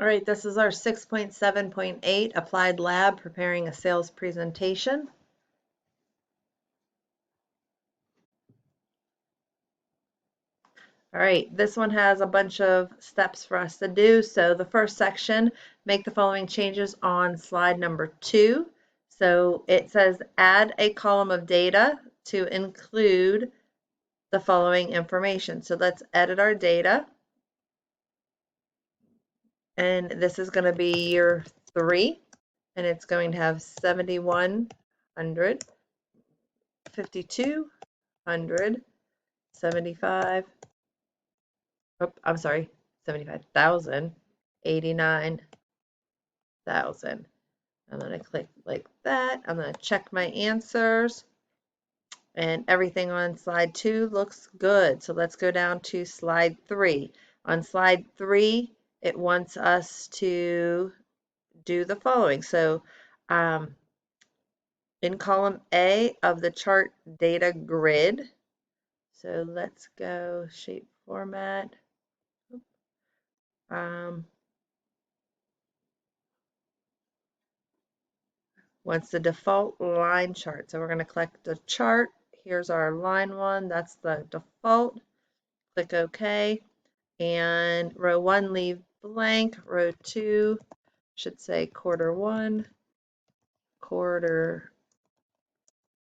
All right, this is our 6.7.8 Applied Lab preparing a sales presentation. All right, this one has a bunch of steps for us to do. So the first section, make the following changes on slide number 2. So it says add a column of data to include the following information. So let's edit our data. And this is going to be year 3, and it's going to have 7,100, 5,200, 75, oh, I'm sorry, 75,000, 89,000. I'm going to click like that. I'm going to check my answers, and everything on slide 2 looks good. So let's go down to slide 3. On slide 3, it wants us to do the following. So in column A of the chart data grid, so let's go shape format. What's the default line chart? So we're going to click the chart. Here's our line 1. That's the default. Click OK. And row 1, leave blank. Row 2 should say quarter 1, quarter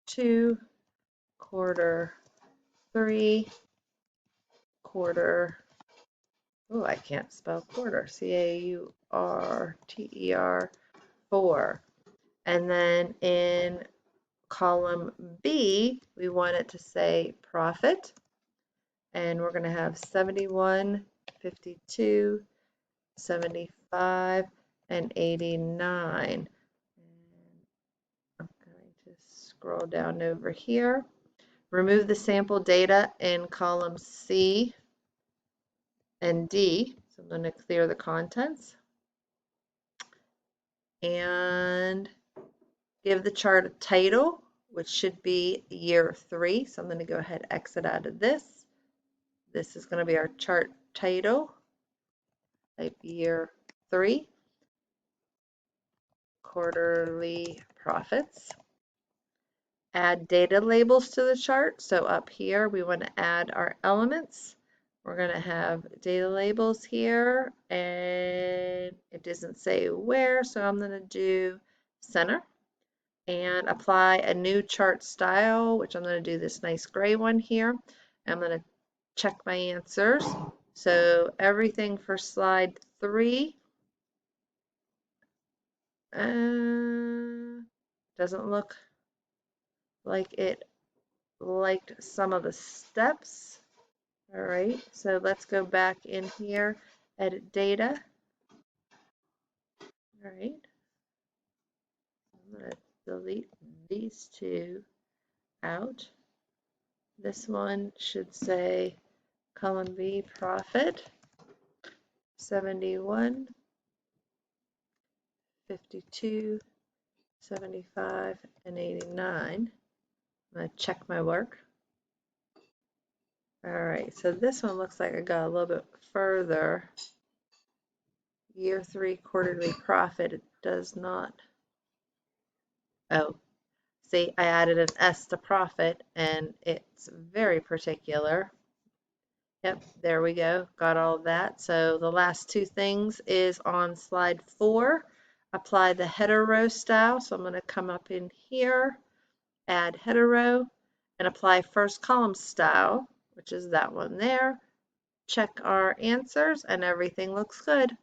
2, quarter 3, quarter. Oh, I can't spell quarter. C-A-U-R-T-E-R 4. And then in column B, we want it to say profit. And we're going to have 71, 52, 75, and 89. And I'm going to scroll down over here. Remove the sample data in column C and D. So I'm going to clear the contents. And give the chart a title, which should be year 3. So I'm going to go ahead and exit out of this. This is going to be our chart title. Type year 3. Quarterly profits. Add data labels to the chart. So up here, we want to add our elements. We're going to have data labels here, and it doesn't say where, so I'm going to do center. And apply a new chart style, which I'm going to do this nice gray one here. I'm going to check my answers. So everything for slide 3 doesn't look like it liked some of the steps. All right, so let's go back in here, edit data. All right, I'm going to delete these 2 out. This one should say column B profit 71, 52, 75, and 89. I'm going to check my work. All right, so this one looks like I got a little bit further. Year 3 quarterly profit, it does not. Oh, see, I added an S to profit, and it's very particular. Yep, there we go. Got all of that. So the last 2 things is on slide 4. Apply the header row style. So I'm going to come up in here, add header row, and apply first column style, which is that one there. Check our answers, and everything looks good.